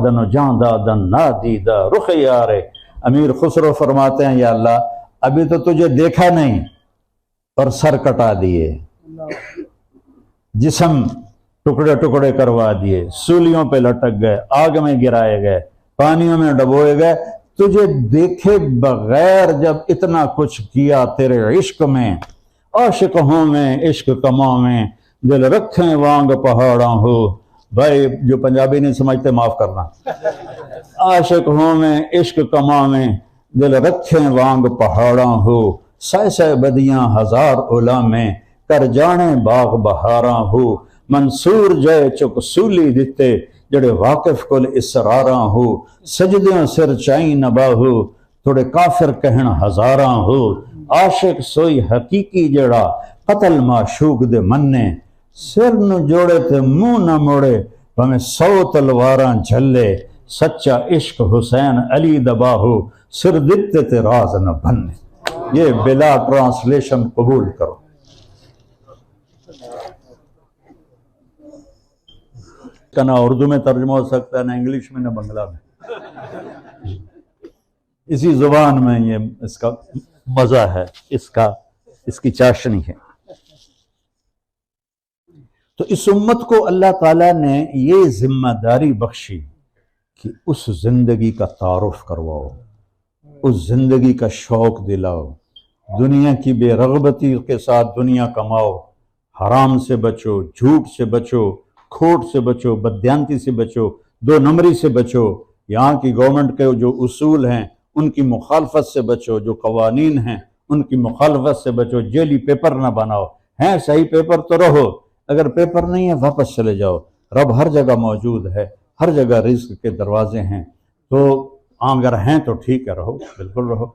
دادن و جان دادن نادیدہ رخ یار. امیر خسرو فرماتے ہیں یا اللہ ابھی تو تجھے دیکھا نہیں اور سر کٹا دیے، جسم ٹکڑے ٹکڑے کروا دیے، سولیوں پہ لٹک گئے، آگ میں گرائے گئے، پانیوں میں ڈبوئے گئے، تجھے دیکھے بغیر جب اتنا کچھ کیا تیرے عشق میں، عاشق ہوں میں عشق کماں میں دل رکھیں وانگ پہاڑاں ہو. بھائی جو پنجابی نہیں سمجھتے معاف کرنا. عاشق ہوں میں عشق کماں میں دل رکھیں وانگ پہاڑاں ہو، سہ سہ بدیاں ہزار اولا میں کر جانے باغ بہاراں ہو. منصور جے چک سولی دتے جڑے واقف کل اسراراں ہو، سجدیاں سر چائیں نباہو تھوڑے کافر کہن ہزاراں ہو. عاشق سوئی حقیقی جڑا قتل معشوق دے مننے، سر نو جوڑے تے منہ نہ موڑے ہمیں 100 تلواراں جھلے. سچا عشق حسین علی دباہو سر دتے تے راز نہ بننے. یہ بلا ٹرانسلیشن قبول کرو. نہ اردو میں ترجمہ ہو سکتا ہے، نہ انگلش میں، نہ بنگلہ میں. اسی زبان میں یہ اس کا مزہ ہے، اس کی چاشنی ہے. تو اس امت کو اللہ تعالیٰ نے یہ ذمہ داری بخشی کہ اس زندگی کا تعارف کرواؤ، اس زندگی کا شوق دلاؤ، دنیا کی بے رغبتی کے ساتھ دنیا کماؤ، حرام سے بچو، جھوٹ سے بچو، کھوٹ سے بچو، بددیانتی سے بچو، 2 نمبری سے بچو، یہاں کی گورنمنٹ کے جو اصول ہیں ان کی مخالفت سے بچو، جو قوانین ہیں ان کی مخالفت سے بچو. جیلی پیپر نہ بناؤ، ہیں صحیح پیپر تو رہو، اگر پیپر نہیں ہے واپس چلے جاؤ. رب ہر جگہ موجود ہے، ہر جگہ رزق کے دروازے ہیں. تو اگر ہیں تو ٹھیک ہے، رہو، بالکل رہو.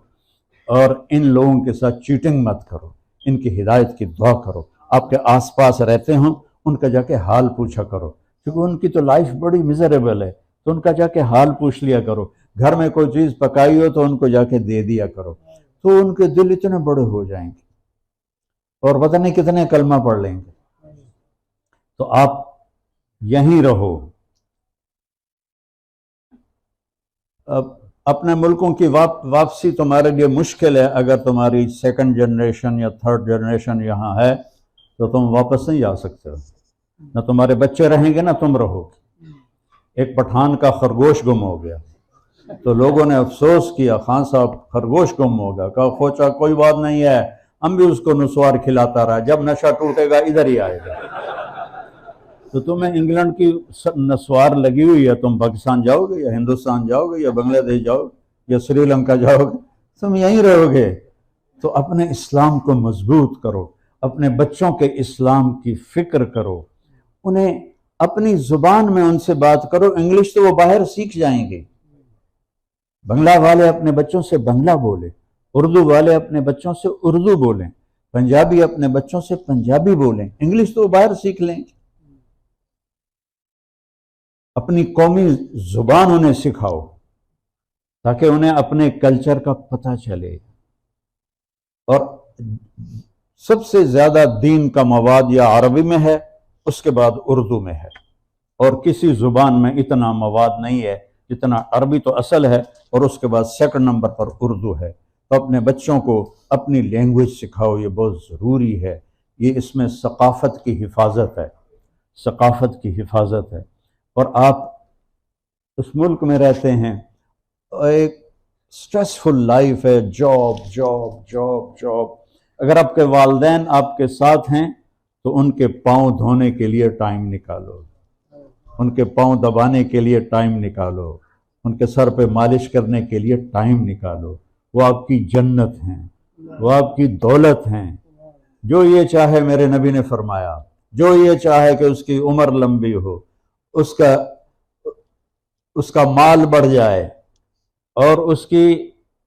اور ان لوگوں کے ساتھ چیٹنگ مت کرو، ان کی ہدایت کی دعا کرو. آپ کے آس پاس رہتے ہوں ان کا جا کے حال پوچھا کرو، کیونکہ ان کی تو لائف بڑی میزریبل ہے، تو ان کا جا کے حال پوچھ لیا کرو. گھر میں کوئی چیز پکائی ہو تو ان کو جا کے دے دیا کرو، تو ان کے دل اتنے بڑے ہو جائیں گے اور پتہ نہیں کتنے کلمہ پڑھ لیں گے. تو آپ یہیں رہو. اب اپنے ملکوں کی واپسی تمہارے لیے مشکل ہے. اگر تمہاری 2nd جنریشن یا 3rd جنریشن یہاں ہے تو تم واپس نہیں جا سکتے ہو، نہ تمہارے بچے رہیں گے نہ تم رہو. ایک پٹھان کا خرگوش گم ہو گیا تو لوگوں نے افسوس کیا، خان صاحب خرگوش گم ہو گیا. کہا خوچا کوئی بات نہیں ہے، ہم بھی اس کو نسوار کھلاتا رہا، جب نشہ ٹوٹے گا ادھر ہی آئے گا. تو تمہیں انگلینڈ کی نسوار لگی ہوئی ہے، تم پاکستان جاؤ گے یا ہندوستان جاؤ گے یا بنگلہ دیش جاؤ گے یا سری لنکا جاؤ گے، تم یہیں رہو گے. تو اپنے اسلام کو مضبوط کرو، اپنے بچوں کے اسلام کی فکر کرو، انہیں اپنی زبان میں ان سے بات کرو. انگلش تو وہ باہر سیکھ جائیں گے. بنگلہ والے اپنے بچوں سے بنگلہ بولے، اردو والے اپنے بچوں سے اردو بولیں، پنجابی اپنے بچوں سے پنجابی بولیں. انگلش تو وہ باہر سیکھ لیں گے. اپنی قومی زبان انہیں سکھاؤ تاکہ انہیں اپنے کلچر کا پتہ چلے. اور سب سے زیادہ دین کا مواد یا عربی میں ہے، اس کے بعد اردو میں ہے، اور کسی زبان میں اتنا مواد نہیں ہے جتنا عربی تو اصل ہے، اور اس کے بعد 2nd نمبر پر اردو ہے. تو اپنے بچوں کو اپنی لینگویج سکھاؤ، یہ بہت ضروری ہے. یہ اس میں ثقافت کی حفاظت ہے، ثقافت کی حفاظت ہے. اور آپ اس ملک میں رہتے ہیں، ایک سٹریسفل لائف ہے، جاب جاب جاب جاب. اگر آپ کے والدین آپ کے ساتھ ہیں تو ان کے پاؤں دھونے کے لیے ٹائم نکالو، ان کے پاؤں دبانے کے لیے ٹائم نکالو، ان کے سر پہ مالش کرنے کے لیے ٹائم نکالو. وہ آپ کی جنت ہیں، وہ آپ کی دولت ہیں. جو یہ چاہے، میرے نبی نے فرمایا، جو یہ چاہے کہ اس کی عمر لمبی ہو، اس کا مال بڑھ جائے، اور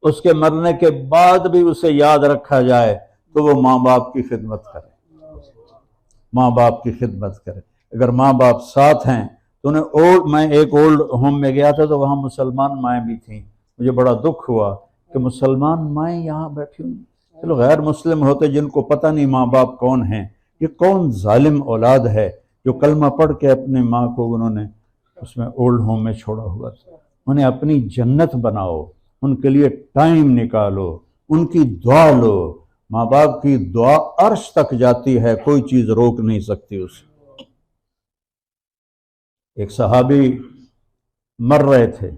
اس کے مرنے کے بعد بھی اسے یاد رکھا جائے، تو وہ ماں باپ کی خدمت کرے، ماں باپ کی خدمت کرے. اگر ماں باپ ساتھ ہیں تو انہیں میں ایک اولڈ ہوم میں گیا تھا تو وہاں مسلمان مائیں بھی تھیں. مجھے بڑا دکھ ہوا کہ مسلمان مائیں یہاں بیٹھی ہوئی. چلو غیر مسلم ہوتے جن کو پتہ نہیں ماں باپ کون ہیں، یہ کون ظالم اولاد ہے جو کلمہ پڑھ کے اپنے ماں کو انہوں نے اس میں اولڈ ہوم میں چھوڑا ہوا تھا، انہیں اپنی جنت بناؤ، ان کے لیے ٹائم نکالو، ان کی دعا لو۔ ماں باپ کی دعا عرش تک جاتی ہے، کوئی چیز روک نہیں سکتی اسے۔ ایک صحابی مر رہے تھے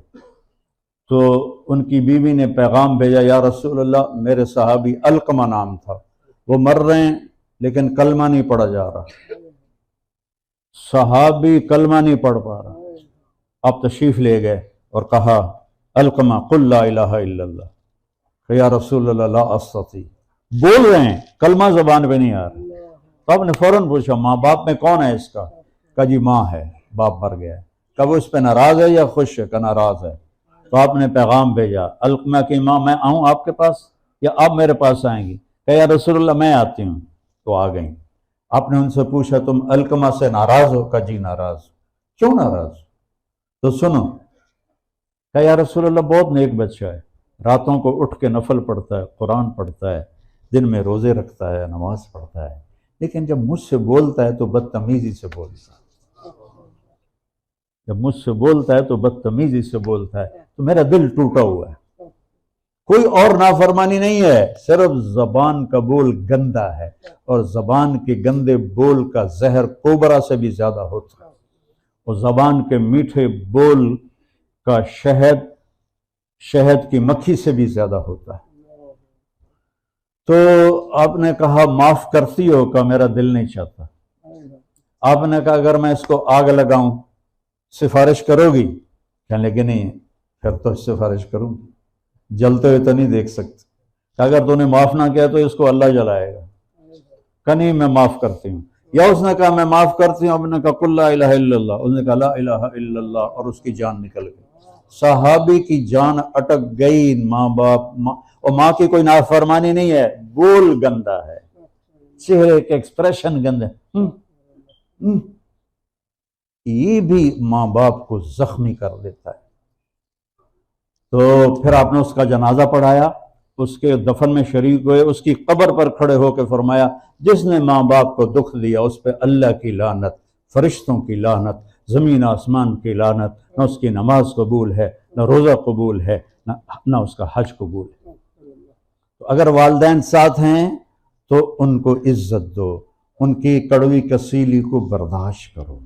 تو ان کی بیوی نے پیغام بھیجا، یا رسول اللہ، میرے صحابی علقمہ نام تھا، وہ مر رہے ہیں لیکن کلمہ نہیں پڑھا جا رہا، صحابی کلمہ نہیں پڑھ پا رہا۔ آپ تشریف لے گئے اور کہا، علقمہ قل لا الہ الا اللہ، کہ یا رسول اللہ لا استطیع، بول رہے ہیں کلمہ زبان پہ نہیں آ رہا۔ تو آپ نے فوراً پوچھا، ماں باپ میں کون ہے اس کا؟ کہا جی ماں ہے، باپ مر گیا ہے۔ کہا وہ اس پہ ناراض ہے یا خوش ہے؟ کہ ناراض ہے۔ تو آپ نے پیغام بھیجا، علقمہ کی ماں، میں آؤں آپ کے پاس یا آپ میرے پاس آئیں گی؟ کہ یا رسول اللہ میں آتی ہوں۔ تو آ گئیں۔ آپ نے ان سے پوچھا، تم علقمہ سے ناراض ہو؟ کہ جی ناراض۔ کیوں ناراض؟ تو سنو۔ کہ یا رسول اللہ بہت نیک بچہ ہے، راتوں کو اٹھ کے نفل پڑھتا ہے، قرآن پڑھتا ہے، دن میں روزے رکھتا ہے، نماز پڑھتا ہے، لیکن جب مجھ سے بولتا ہے تو بدتمیزی سے بولتا ہے، جب مجھ سے بولتا ہے تو بدتمیزی سے بولتا ہے، تو میرا دل ٹوٹا ہوا ہے۔ کوئی اور نافرمانی نہیں ہے، صرف زبان کا بول گندا ہے، اور زبان کے گندے بول کا زہر کوبرا سے بھی زیادہ ہوتا ہے، اور زبان کے میٹھے بول کا شہد کی مکھی سے بھی زیادہ ہوتا ہے۔ تو آپ نے کہا معاف کرتی ہو؟ کہ میرا دل نہیں چاہتا۔ آپ نے کہا اگر میں اس کو آگ لگاؤں سفارش کرو گی؟ کہنے لگے نہیں، پھر تو سفارش کروں گی، جلتے ہوئے تو نہیں دیکھ سکتے، کہ اگر تو نے معاف نہ کیا تو اس کو اللہ جلائے گا۔ کہ نہیں میں معاف کرتی ہوں۔ یا اس نے کہا میں معاف کرتی ہوں، آپ نے کہا قل لا الہ الا اللہ، اس نے کہا لا الہ الا اللہ، اور اس کی جان نکل گئی۔ صحابی کی جان اٹک گئی۔ ماں باپ اور ماں کی کوئی نافرمانی نہیں ہے، بول گندا ہے، چہرے کے ایکسپریشن گندے، یہ بھی ماں باپ کو زخمی کر دیتا ہے۔ تو پھر آپ نے اس کا جنازہ پڑھایا، اس کے دفن میں شریک ہوئے، اس کی قبر پر کھڑے ہو کے فرمایا، جس نے ماں باپ کو دکھ دیا اس پہ اللہ کی لعنت، فرشتوں کی لعنت، زمین آسمان کی لعنت، نہ اس کی نماز قبول ہے، نہ روزہ قبول ہے، نہ اس کا حج قبول ہے۔ تو اگر والدین ساتھ ہیں تو ان کو عزت دو، ان کی کڑوی کسیلی کو برداشت کرو۔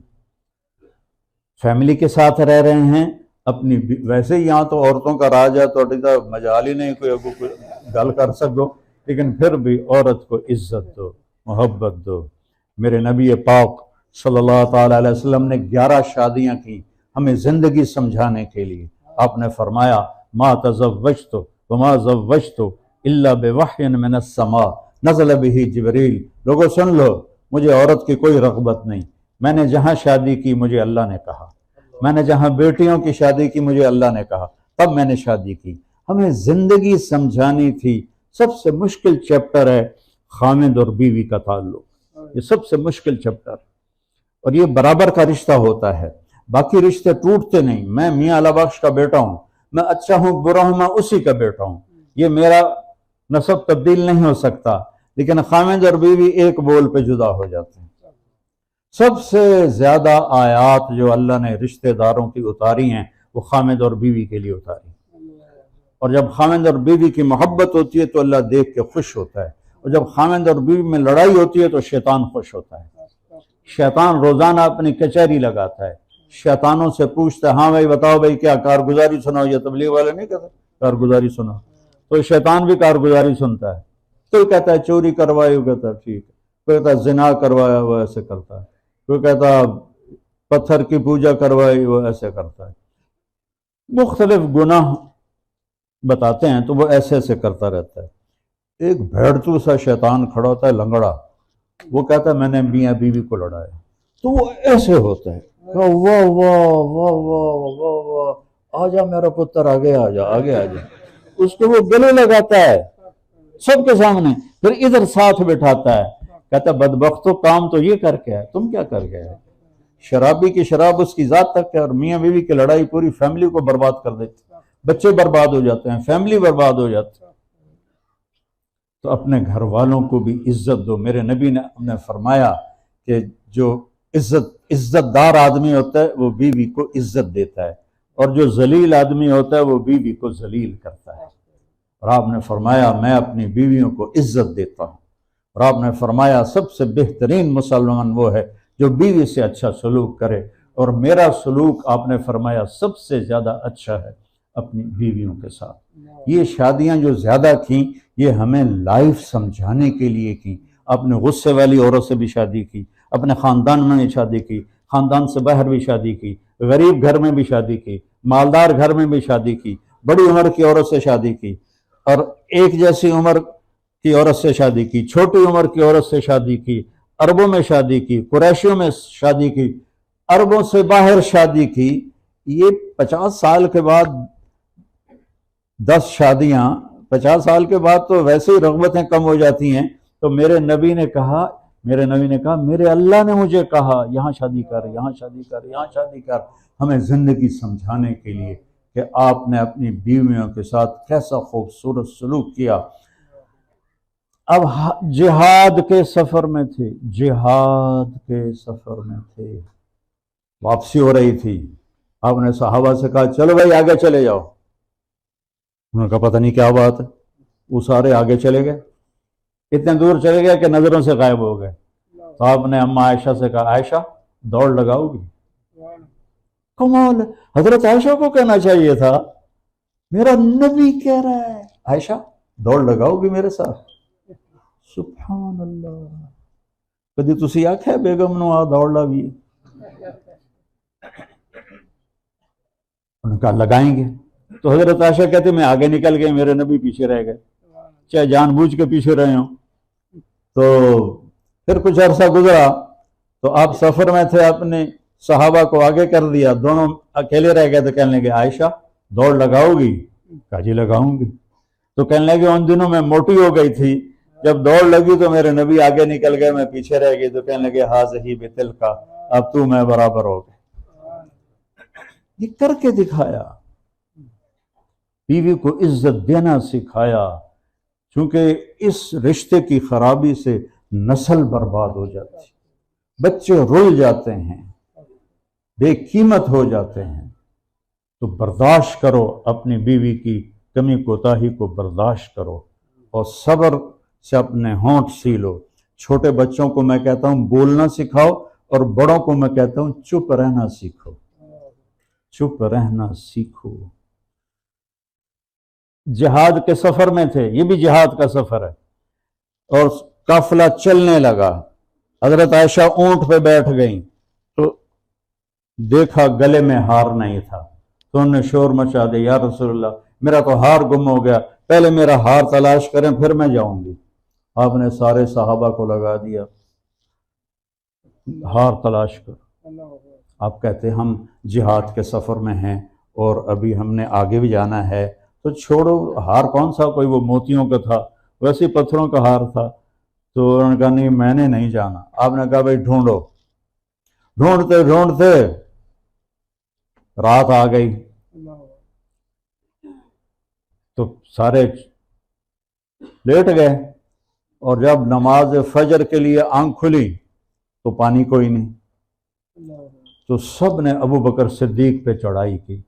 فیملی کے ساتھ رہ رہے ہیں اپنی، ویسے یہاں تو عورتوں کا راج ہے، تو مجال ہی نہیں کوئی اگو کوئی گل کر سکو، لیکن پھر بھی عورت کو عزت دو، محبت دو۔ میرے نبی پاک صلی اللہ تعالیٰ علیہ وسلم نے 11 شادیاں کی ہمیں زندگی سمجھانے کے لیے۔ آپ نے فرمایا، ما تزوجت وما زوجت الا بوحی من السماء نزل به جبریل۔ لوگوں سن لو، مجھے عورت کی کوئی رغبت نہیں، میں نے جہاں شادی کی مجھے اللہ نے کہا، میں نے جہاں بیٹیوں کی شادی کی مجھے اللہ نے کہا، تب میں نے شادی کی۔ ہمیں زندگی سمجھانی تھی۔ سب سے مشکل چیپٹر ہے خامد اور بیوی کا تعلق، یہ سب سے مشکل چیپٹر، اور یہ برابر کا رشتہ ہوتا ہے، باقی رشتے ٹوٹتے نہیں۔ میں میاں اللہ بخش کا بیٹا ہوں، میں اچھا ہوں برا ہوں، میں اسی کا بیٹا ہوں، یہ میرا نسب تبدیل نہیں ہو سکتا، لیکن خامد اور بیوی ایک بول پہ جدا ہو جاتے ہیں۔ سب سے زیادہ آیات جو اللہ نے رشتہ داروں کی اتاری ہیں وہ خامد اور بیوی کے لیے اتاری، اور جب خامد اور بیوی کی محبت ہوتی ہے تو اللہ دیکھ کے خوش ہوتا ہے، اور جب خامد اور بیوی میں لڑائی ہوتی ہے تو شیطان خوش ہوتا ہے۔ شیطان روزانہ اپنی کچہری لگاتا ہے، شیطانوں سے پوچھتا ہے، ہاں بھائی بتاؤ بھائی کیا کارگزاری سناؤ، یہ تبلیغ والے نہیں کہتے کارگزاری سناؤ، تو شیطان بھی کارگزاری سنتا ہے۔ کوئی کہتا ہے چوری کروائی، وہ کہتا ہے ٹھیک ہے، کوئی کہتا ہے زنا کروایا، وہ ایسے کرتا ہے، کوئی کہتا ہے پتھر کی پوجا کروائی، وہ ایسے کرتا ہے، مختلف گناہ بتاتے ہیں تو وہ ایسے ایسے کرتا رہتا ہے۔ ایک بھیڑتو سا شیطان کھڑا ہوتا ہے لنگڑا، وہ کہتا ہے میں نے میاں بیوی کو لڑایا، تو وہ ایسے ہوتا ہے، واہ واہ واہ واہ واہ واہ، آجا میرا پتر آگے آجا آگے آجا، اس کو وہ گلے لگاتا ہے سب کے سامنے، پھر ادھر ساتھ بٹھاتا ہے، کہتا ہے بدبختو کام تو یہ کر کے ہے، تم کیا کر گئے؟ شرابی کی شراب اس کی ذات تک ہے، اور میاں بیوی کی لڑائی پوری فیملی کو برباد کر دیتی، بچے برباد ہو جاتے ہیں، فیملی برباد ہو جاتی ہے۔ تو اپنے گھر والوں کو بھی عزت دو۔ میرے نبی نے فرمایا کہ جو عزت دار آدمی ہوتا ہے وہ بیوی کو عزت دیتا ہے، اور جو ذلیل آدمی ہوتا ہے وہ بیوی کو ذلیل کرتا ہے۔ اور آپ نے فرمایا میں اپنی بیویوں کو عزت دیتا ہوں، اور آپ نے فرمایا سب سے بہترین مسلمان وہ ہے جو بیوی سے اچھا سلوک کرے، اور میرا سلوک آپ نے فرمایا سب سے زیادہ اچھا ہے اپنی بیویوں کے ساتھ۔ یہ شادیاں جو زیادہ تھیں یہ ہمیں لائف سمجھانے کے لیے کی۔ آپ نے غصے والی عورت سے بھی شادی کی، اپنے خاندان میں بھی شادی کی، خاندان سے باہر بھی شادی کی، غریب گھر میں بھی شادی کی، مالدار گھر میں بھی شادی کی، بڑی عمر کی عورت سے شادی کی، اور ایک جیسی عمر کی عورت سے شادی کی، چھوٹی عمر کی عورت سے شادی کی، عربوں میں شادی کی، قریشیوں میں شادی کی، عربوں سے باہر شادی کی۔ یہ 50 سال کے بعد 10 شادیاں، 50 سال کے بعد تو ویسے ہی رغبتیں کم ہو جاتی ہیں، تو میرے نبی نے کہا میرے اللہ نے مجھے کہا یہاں شادی کر، یہاں شادی کر، یہاں شادی کر، ہمیں زندگی سمجھانے کے لیے کہ آپ نے اپنی بیویوں کے ساتھ کیسا خوبصورت سلوک کیا۔ اب جہاد کے سفر میں تھے، واپسی ہو رہی تھی، آپ نے صحابہ سے کہا چلو بھائی آگے چلے جاؤ۔ انہوں نے کہا پتہ نہیں کیا بات ہے، وہ سارے آگے چلے گئے، اتنے دور چلے گئے کہ نظروں سے غائب ہو گئے۔ تو آپ نے اماں عائشہ سے کہا عائشہ دوڑ لگاؤ گی؟ کمال ہے، حضرت عائشہ کو کہنا چاہیے تھا، میرا نبی کہہ رہا ہے عائشہ دوڑ لگاؤ گی میرے ساتھ؟ سبحان اللہ، کدی تسی آکھیا بیگم نو آ دوڑ لاوی؟ انہوں نے کہا لگائیں گے۔ تو حضرت عائشہ کہتے میں آگے نکل گئے، میرے نبی پیچھے رہ گئے، چاہے جان بوجھ کے پیچھے رہے ہوں۔ تو پھر کچھ عرصہ گزرا تو آپ سفر میں تھے، اپنے صحابہ کو آگے کر دیا، دونوں اکیلے رہ گئے۔ تو کہنے لگے عائشہ دوڑ لگاؤ گی؟ کہا جی لگاؤں گی۔ تو کہنے لگے ان دنوں میں موٹی ہو گئی تھی، جب دوڑ لگی تو میرے نبی آگے نکل گئے، میں پیچھے رہ گئی۔ تو کہنے لگے ہاذہ بتلک، اب تو میں برابر ہو گئے۔ یہ کر کے دکھایا، بیوی کو عزت دینا سکھایا، چونکہ اس رشتے کی خرابی سے نسل برباد ہو جاتی ہے، بچے رول جاتے ہیں، بے قیمت ہو جاتے ہیں۔ تو برداشت کرو، اپنی بیوی کی کمی کوتاہی کو برداشت کرو، اور صبر سے اپنے ہونٹ سیلو۔ چھوٹے بچوں کو میں کہتا ہوں بولنا سکھاؤ، اور بڑوں کو میں کہتا ہوں چپ رہنا سیکھو، چپ رہنا سیکھو۔ جہاد کے سفر میں تھے، یہ بھی جہاد کا سفر ہے، اور قافلہ چلنے لگا۔ حضرت عائشہ اونٹ پہ بیٹھ گئیں تو دیکھا گلے میں ہار نہیں تھا، تو انہوں نے شور مچا دیا، یا رسول اللہ میرا تو ہار گم ہو گیا، پہلے میرا ہار تلاش کریں پھر میں جاؤں گی۔ آپ نے سارے صحابہ کو لگا دیا، ہار تلاش کر۔ آپ کہتے ہم جہاد کے سفر میں ہیں اور ابھی ہم نے آگے بھی جانا ہے، تو چھوڑو، ہار کون سا کوئی وہ موتیوں کا تھا، ویسے پتھروں کا ہار تھا۔ تو انہوں نے کہا نہیں میں نے نہیں جانا۔ آپ نے کہا بھائی ڈھونڈو۔ ڈھونڈتے ڈھونڈتے رات آ گئی، تو سارے لیٹ گئے، اور جب نماز فجر کے لیے آنکھ کھلی تو پانی کوئی نہیں۔ تو سب نے ابو بکر صدیق پہ چڑھائی کی،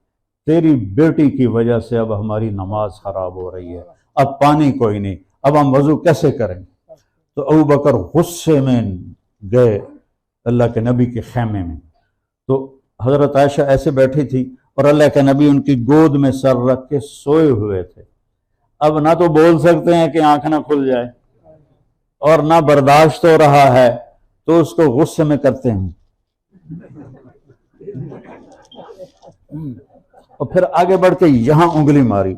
تیری بیٹی کی وجہ سے اب ہماری نماز خراب ہو رہی ہے، اب پانی کوئی نہیں، اب ہم وضو کیسے کریں؟ تو ابو بکر غصے میں گئے اللہ کے نبی کے خیمے میں۔ تو حضرت عائشہ ایسے بیٹھی تھی اور اللہ کے نبی ان کی گود میں سر رکھ کے سوئے ہوئے تھے۔ اب نہ تو بول سکتے ہیں کہ آنکھ نہ کھل جائے، اور نہ برداشت ہو رہا ہے، تو اس کو غصے میں کرتے ہیں، اور پھر آگے بڑھ کے یہاں انگلی ماری۔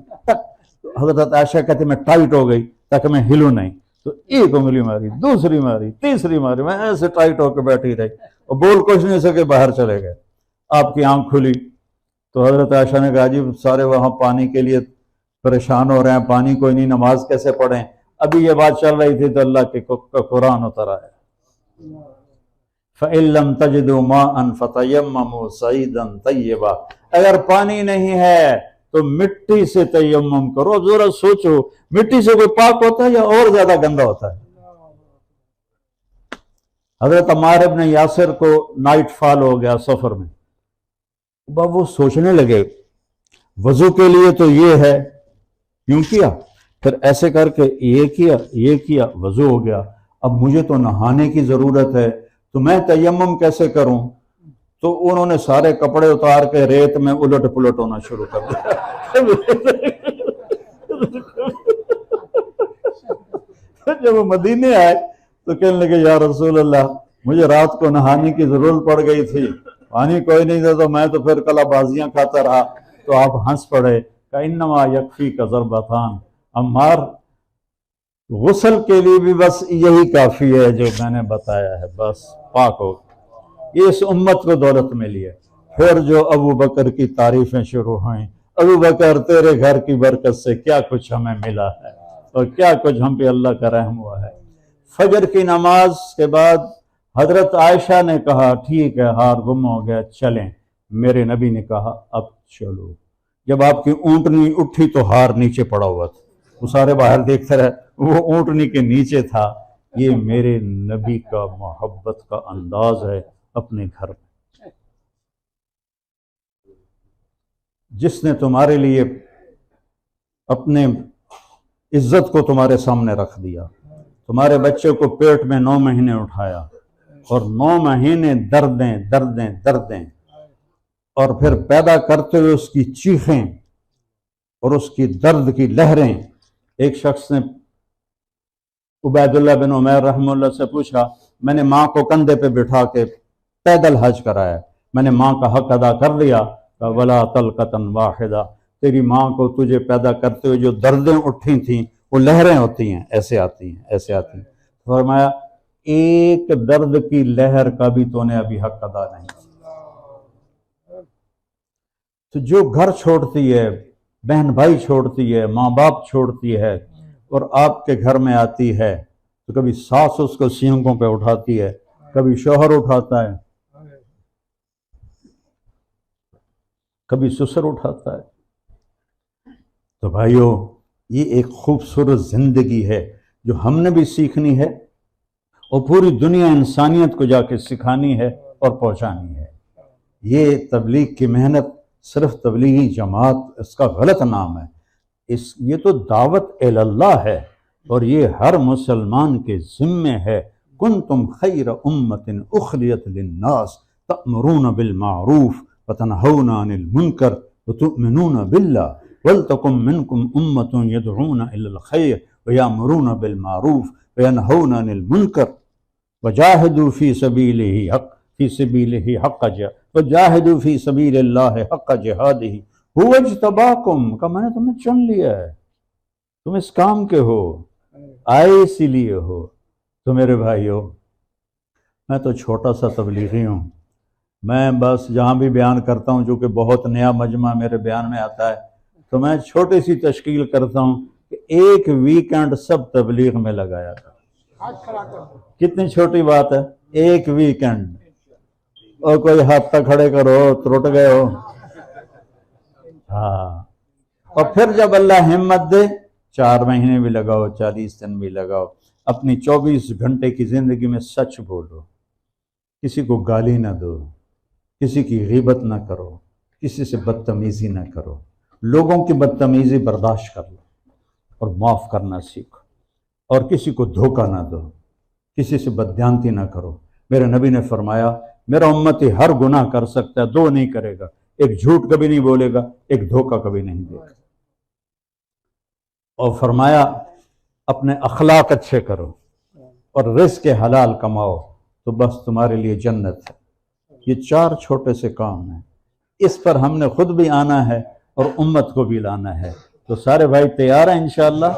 حضرت عائشہ کہتے میں ٹائٹ ہو گئی تاکہ میں ہلوں نہیں، تو ایک انگلی ماری، دوسری ماری، تیسری ماری، میں ایسے ٹائٹ ہو کے بیٹھی رہی، اور بول کچھ نہیں سکے، باہر چلے گئے۔ آپ کی آنکھ کھلی تو حضرت عائشہ نے کہا جی سارے وہاں پانی کے لیے پریشان ہو رہے ہیں، پانی کوئی نہیں، نماز کیسے پڑھیں؟ ابھی یہ بات چل رہی تھی تو اللہ کے قرآن اتر آیا، فَإِن لَّمْ تَجِدُوا مَاءً فَتَيَمَّمُوا صَعِيدًا طَيِّبًا، اگر پانی نہیں ہے تو مٹی سے تیمم کرو۔ ذرا سوچو، مٹی سے کوئی پاک ہوتا ہے یا اور زیادہ گندا ہوتا ہے؟ حضرت عمار ابن یاسر کو نائٹ فال ہو گیا سفر میں، اب وہ سوچنے لگے وضو کے لیے تو یہ ہے، کیوں کیا؟ پھر ایسے کر کے یہ کیا، وضو ہو گیا، اب مجھے تو نہانے کی ضرورت ہے، تو میں تیمم کیسے کروں؟ تو انہوں نے سارے کپڑے اتار کے ریت میں الٹ پلٹ ہونا شروع کر دیا۔ جب وہ مدینے آئے تو کہنے لگے یا رسول اللہ، مجھے رات کو نہانے کی ضرورت پڑ گئی تھی، پانی کوئی نہیں تھا، تو میں تو پھر کلا بازیاں کھاتا رہا۔ تو آپ ہنس پڑے کہ انما یکفی کا ضربتان، عمار غسل کے لیے بھی بس یہی کافی ہے جو میں نے بتایا ہے، بس پاک ہو۔ یہ اس امت کو دولت ملی ہے۔ پھر جو ابو بکر کی تعریفیں شروع ہوئیں، ابو بکر تیرے گھر کی برکت سے کیا کچھ ہمیں ملا ہے اور کیا کچھ ہم پہ اللہ کا رحم ہوا ہے۔ فجر کی نماز کے بعد حضرت عائشہ نے کہا ٹھیک ہے ہار گم ہو گیا، چلیں۔ میرے نبی نے کہا اب چلو۔ جب آپ کی اونٹنی اٹھی تو ہار نیچے پڑا ہوا تھا، وہ سارے باہر دیکھتے رہے، وہ اونٹنی کے نیچے تھا۔ یہ میرے نبی کا محبت کا انداز ہے اپنے گھر میں۔ جس نے تمہارے لیے اپنے عزت کو تمہارے سامنے رکھ دیا، تمہارے بچے کو پیٹ میں 9 مہینے اٹھایا اور 9 مہینے دردیں اور پھر پیدا کرتے ہوئے اس کی چیخیں اور اس کی درد کی لہریں۔ ایک شخص نے عبید اللہ بن عمیر رحمہ اللہ سے پوچھا، میں نے ماں کو کندھے پہ بٹھا کے پیدل حج کرایا، میں نے ماں کا حق ادا کر لیا؟ ولا طلقۃ واحدہ، تیری ماں کو تجھے پیدا کرتے ہوئے جو دردیں اٹھی تھیں وہ لہریں ہوتی ہیں، ایسے آتی ہیں۔ فرمایا ایک درد کی لہر کا بھی تو نے ابھی حق ادا نہیں کیا۔ تو جو گھر چھوڑتی ہے، بہن بھائی چھوڑتی ہے، ماں باپ چھوڑتی ہے اور آپ کے گھر میں آتی ہے، تو کبھی ساس اس کو سینگوں پہ اٹھاتی ہے، کبھی شوہر اٹھاتا ہے، کبھی سسر اٹھاتا ہے۔ تو بھائیو، یہ ایک خوبصورت زندگی ہے جو ہم نے بھی سیکھنی ہے اور پوری دنیا انسانیت کو جا کے سکھانی ہے اور پہنچانی ہے۔ یہ تبلیغ کی محنت صرف تبلیغی جماعت اس کا غلط نام ہے، یہ تو دعوت اللہ ہے اور یہ ہر مسلمان کے ذمے ہے۔ کنتم خیر امت اخرجت للناس تأمرون بالمعروف وتنہون عن المنکر وتؤمنون باللہ ولتکن منکم امت یدعون الی الخیر ویأمرون بالمعروف وینہون عن المنکر وجاہدوا فی سبیلہ حق جہادہ هو اجتباکم، کہ میں نے تمہیں چن لیا ہے، تم اس کام کے ہو، آئے اسی لیے ہو۔ تو میرے بھائیو، میں تو چھوٹا سا تبلیغی ہوں، میں بس جہاں بھی بیان کرتا ہوں چونکہ بہت نیا مجمع میرے بیان میں آتا ہے، تو میں چھوٹی سی تشکیل کرتا ہوں کہ ایک ویکنڈ سب تبلیغ میں لگایا تھا۔ کتنی چھوٹی بات ہے، ایک ویکنڈ، اور کوئی ہاتھ تک کھڑے کرو ترٹ گئے ہو۔ ہاں، اور پھر جب اللہ ہمت دے 4 مہینے بھی لگاؤ، 40 دن بھی لگاؤ، اپنی 24 گھنٹے کی زندگی میں سچ بولو، کسی کو گالی نہ دو، کسی کی غیبت نہ کرو، کسی سے بدتمیزی نہ کرو، لوگوں کی بدتمیزی برداشت کر لو اور معاف کرنا سیکھو، اور کسی کو دھوکہ نہ دو، کسی سے بددیانتی نہ کرو۔ میرے نبی نے فرمایا میرا امتی ہر گناہ کر سکتا ہے، 2 نہیں کرے گا، ایک جھوٹ کبھی نہیں بولے گا، ایک دھوکہ کبھی نہیں دے گا، اور فرمایا اپنے اخلاق اچھے کرو اور رزق حلال کماؤ تو بس تمہارے لیے جنت ہے۔ یہ 4 چھوٹے سے کام ہیں، اس پر ہم نے خود بھی آنا ہے اور امت کو بھی لانا ہے۔ تو سارے بھائی تیار ہیں انشاءاللہ؟